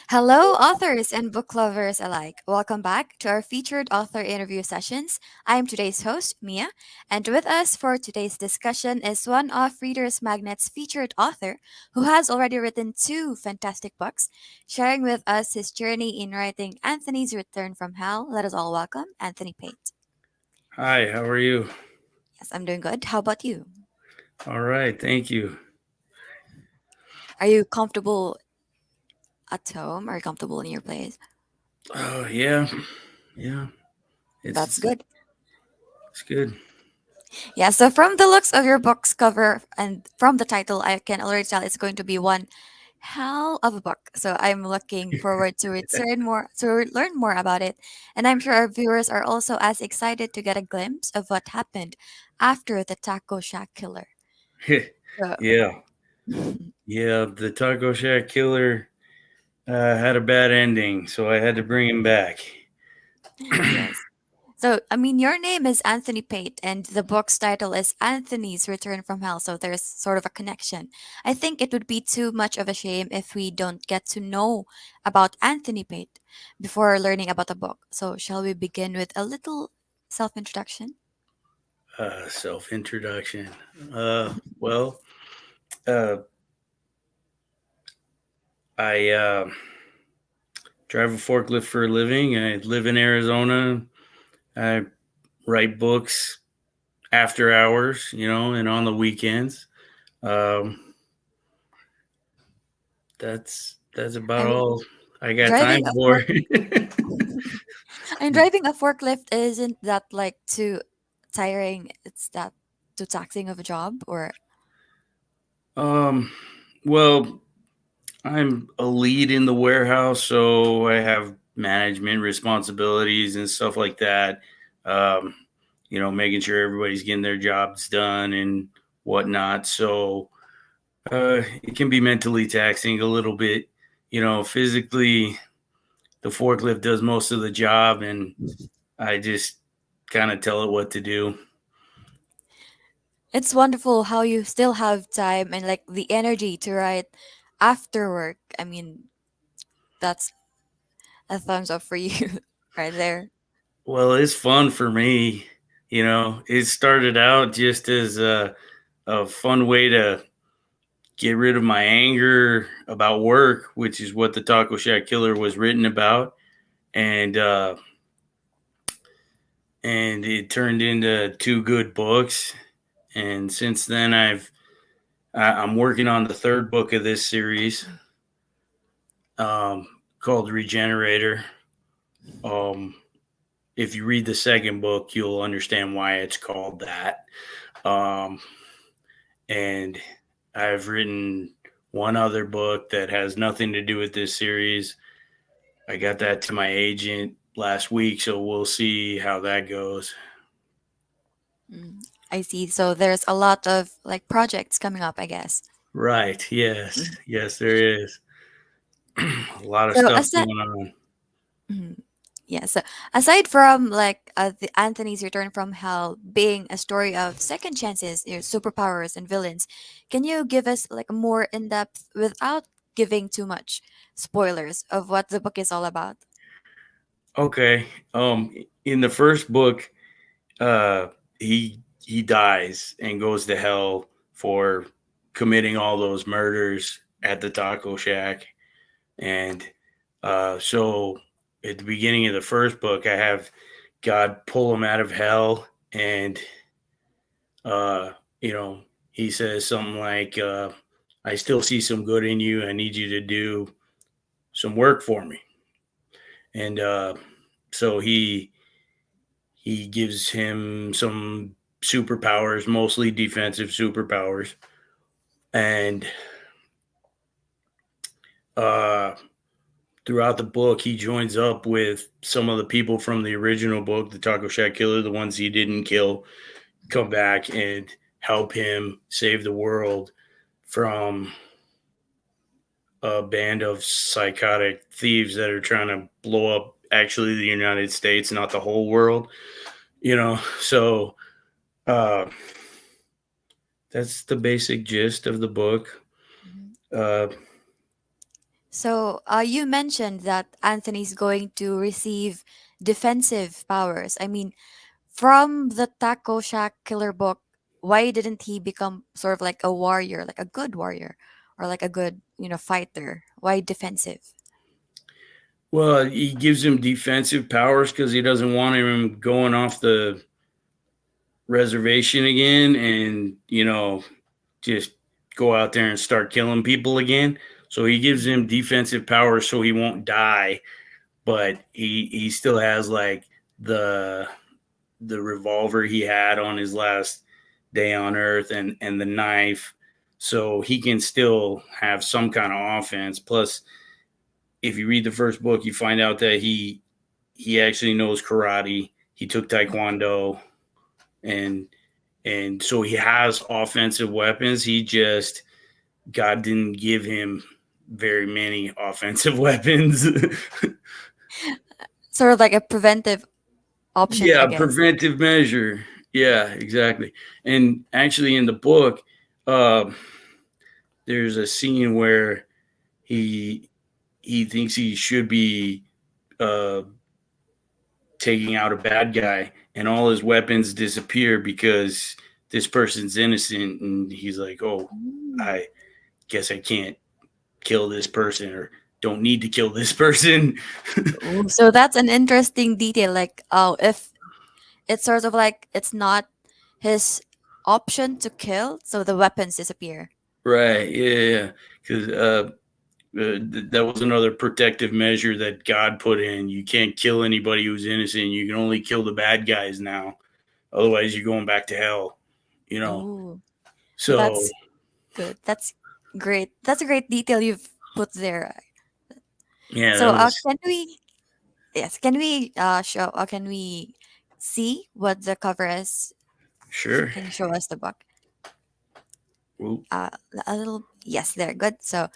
Hello, authors and book lovers alike. Welcome back to our featured author interview sessions. I am today's host, Mia, and with us for today's discussion is one of Readers Magnet's featured author who has already written two fantastic books, sharing with us his journey in writing Anthony's Return from Hell. Let us all welcome Anthony Pate. Hi, how are you? Yes, I'm doing good. How about you? All right, thank you. Are you comfortable at home? Are you comfortable in your place? Oh yeah, yeah. That's It's good. it's good. Yeah, so from the looks of your book's cover and from the title, I can already tell it's going to be one hell of a book. So I'm looking forward to learn more about it. And I'm sure our viewers are also as excited to get a glimpse of what happened after the Taco Shack killer. So, Yeah, yeah. The Taco Shack killer had a bad ending, so I had to bring him back. yes. So, I mean, your name is Anthony Pate, and the book's title is Anthony's Return from Hell. So, there's sort of a connection. I think it would be too much of a shame if we don't get to know about Anthony Pate before learning about the book. So, shall we begin with a little self introduction? Self introduction. Well, uh, I drive a forklift for a living. I live in Arizona. I write books after hours, and on the weekends. Um, that's I about mean, all I got time driving a for. fork. And driving a forklift isn't that like too tiring? It's that too taxing of a job, or um, well, I'm a lead in the warehouse, so I have management responsibilities and stuff like that. Um, making sure everybody's getting their jobs done and whatnot. So it can be mentally taxing a little bit. Physically, the forklift does most of the job, and I just kind of tell it what to do. it's wonderful how you still have time and like the energy to write after work. I mean, that's a thumbs up for you right there. Well, it's fun for me. It started out just as a fun way to get rid of my anger about work, which is what the Taco Shack Killer was written about, and it turned into two good books. And since then, I'm working on the third book of this series, called Regenerator. Um, if you read the second book, you'll understand why it's called that. Um, and I've written one other book that has nothing to do with this series. I got that to my agent last week, so we'll see how that goes. Mm, I see. So there's a lot of like projects coming up, I guess. Right. Yes. Mhm. Yes, there is. A lot of So stuff aside, going on. yeah. So aside from like the Anthony's Return from Hell being a story of second chances, superpowers and villains, can you give us like more in depth without giving too much spoilers of what the book is all about? Okay. In the first book, uh he dies and goes to hell for committing all those murders at the taco shack. And so at the beginning of the first book, I have God pull him out of hell, and uh, you know, he says something like, "I still see some good in you. I need you to do some work for me." And so he gives him some superpowers, mostly defensive superpowers, and uh, throughout the book, he joins up with some of the people from the original book, the Taco Shack Killer, the ones he didn't kill, come back and help him save the world from a band of psychotic thieves that are trying to blow up actually the United States, not the whole world. So uh, that's the basic gist of the book. Mhm. Uh, So, you mentioned that Anthony's going to receive defensive powers. I mean, from the Taco Shack Killer book, why didn't he become sort of like a warrior, like a good warrior, or like a good, fighter? Why defensive? Well, he gives him defensive powers because he doesn't want him going off the reservation again and, just go out there and start killing people again. So he gives him defensive powers so he won't die, but he still has like the the revolver he had on his last day on Earth and the knife, so he can still have some kind of offense. Plus, if you read the first book, you find out that he actually knows karate. He took taekwondo, and and so he has offensive weapons. He just God didn't give him very many offensive weapons. Sort of like a preventive option, I Yeah, guess. preventive measure. Yeah, exactly. And actually, in the book, uh, there's a scene where he he thinks he should be uh, taking out a bad guy, and all his weapons disappear because this person's innocent, and he's like, "Oh, Mm. I guess I can't kill this person, or don't need to kill this person." Ooh, so that's an interesting detail. Like, oh, if it's sort of like it's not his option to kill, so the weapons disappear. Right? Yeah, because that was another protective measure that God put in. You can't kill anybody who's innocent. You can only kill the bad guys now. Otherwise, you're going back to hell. You know. Oh, So that's good. That's great. That's a great detail you've put there. yeah, So, that was can we? Yes, can we show? Can we see what the cover is? sure. Can you show us the book? Oop. A little. Yes, there. Good. So,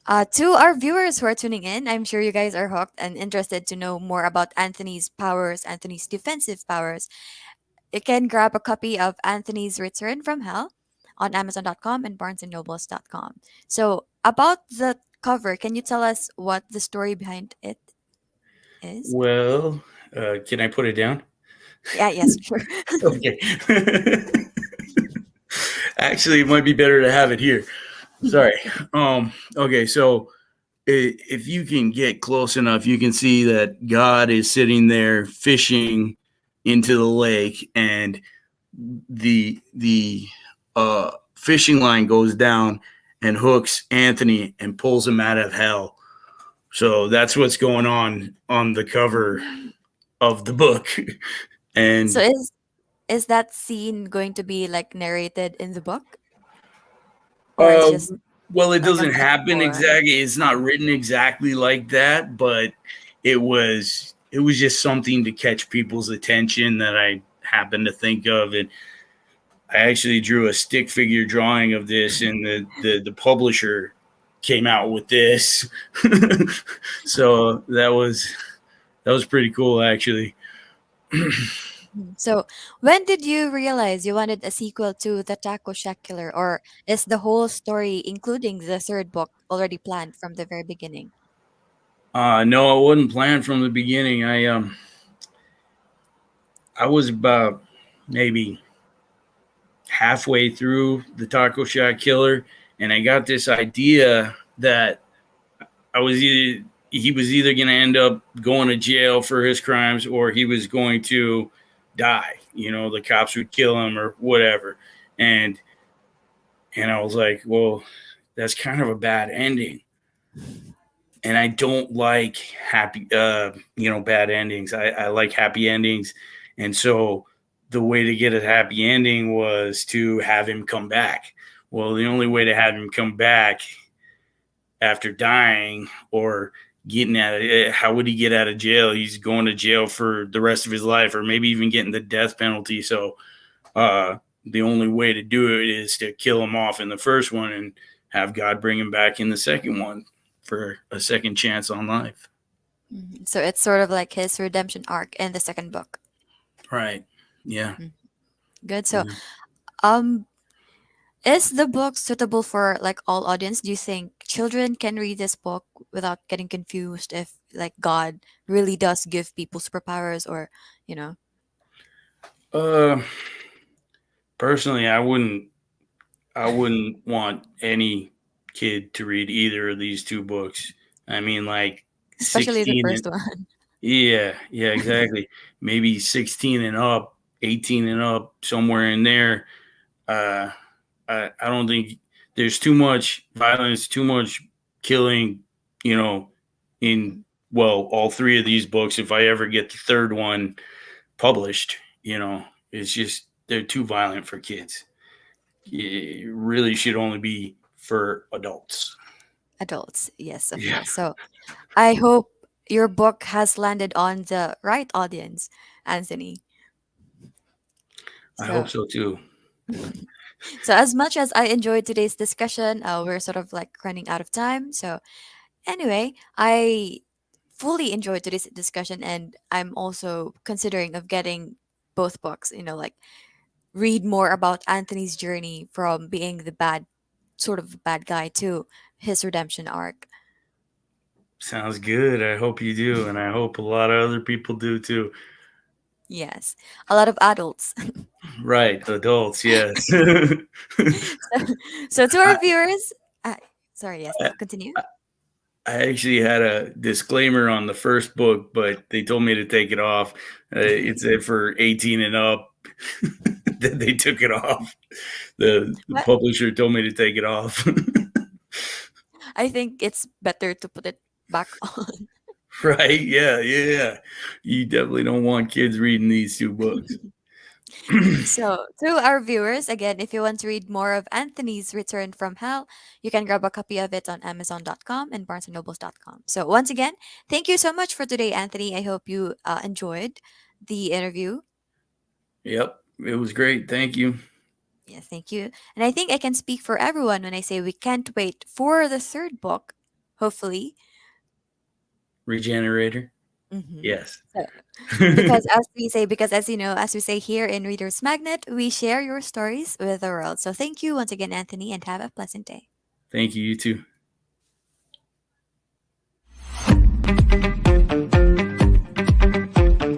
to our viewers who are tuning in, I'm sure you guys are hooked and interested to know more about Anthony's powers, Anthony's defensive powers. You can grab a copy of Anthony's Return from Hell on Amazon.com and BarnesandNobles.com. So, about the cover, can you tell us what the story behind it is? Well, can I put it down? Yeah, yes, sure. Okay. Actually, it might be better to have it here. Sorry. Okay. So if you can get close enough, you can see that God is sitting there fishing into the lake, and the fishing line goes down and hooks Anthony and pulls him out of hell. So that's what's going on the cover Mm. of the book. So, And is that scene going to be like narrated in the book, or it's uh, just well, it like a doesn't happen metaphor? exactly. It's not written exactly like that, but it was just something to catch people's attention that I happened to think of. And I actually drew a stick figure drawing of this, and the publisher came out with this. So that was pretty cool, actually. Mhm. So, when did you realize you wanted a sequel to The Taco Shack Killer, or is the whole story, including the third book, already planned from the very beginning? No, I wasn't planned from the beginning. I was about maybe halfway through the Taco Shack Killer, and I got this idea that I was either he was either going to end up going to jail for his crimes, or he was going to die. The cops would kill him or whatever. And I was like, well, that's kind of a bad ending. And I don't like bad endings. I like happy endings. And so the way to get a happy ending was to have him come back. Well, the only way to have him come back after dying or getting out of how would he get out of jail? He's going to jail for the rest of his life, or maybe even getting the death penalty. So the only way to do it is to kill him off in the first one and have God bring him back in the second one for a second chance on life. Mhm. So, it's sort of like his redemption arc in the second book. Right. Yeah. Mhm. Good. So, Yeah. um, Is the book suitable for like all audience? Do you think children can read this book without getting confused if like God really does give people superpowers or, you know, Uh, Personally, I wouldn't want any kid to read either of these two books. I mean, like especially the 16 and first one? yeah, yeah, exactly. Maybe 16 and up, 18 and up, somewhere in there. Uh, I don't think there's too much violence, too much killing, you know, in well, all three of these books. If I ever get the third one published, it's just they're too violent for kids. It really should only be for adults. Adults, yes, of Yeah, course. So I hope your book has landed on the right audience, Anthony. I hope So, so too. so as much as I enjoyed today's discussion, we're sort of like running out of time. So, anyway, I fully enjoyed today's discussion, and I'm also considering of getting both books. Like read more about Anthony's journey from being the bad, sort of bad guy to his redemption arc. Sounds good. I hope you do, and I hope a lot of other people do too. Yes, a lot of adults. Right, adults, yes. So to our I, viewers, uh, sorry, yes, I continue. I actually had a disclaimer on the first book, but they told me to take it off. It said for 18 and up. Then they took it off. The What? publisher told me to take it off. I think it's better to put it back on. Right? Yeah, yeah, yeah. You definitely don't want kids reading these two books. So, to our viewers, again, if you want to read more of Anthony's Return from Hell, you can grab a copy of it on Amazon.com and BarnesandNobles.com. So, once again, thank you so much for today, Anthony. I hope you enjoyed the interview. Yep, it was great. Thank you. Yes, thank you. And I think I can speak for everyone when I say we can't wait for the third book, hopefully. Regenerator? Mm-hmm. Yes. So, because as you know, as we say here in Reader's Magnet, we share your stories with the world. So, thank you once again, Anthony, and have a pleasant day. Thank you. You too.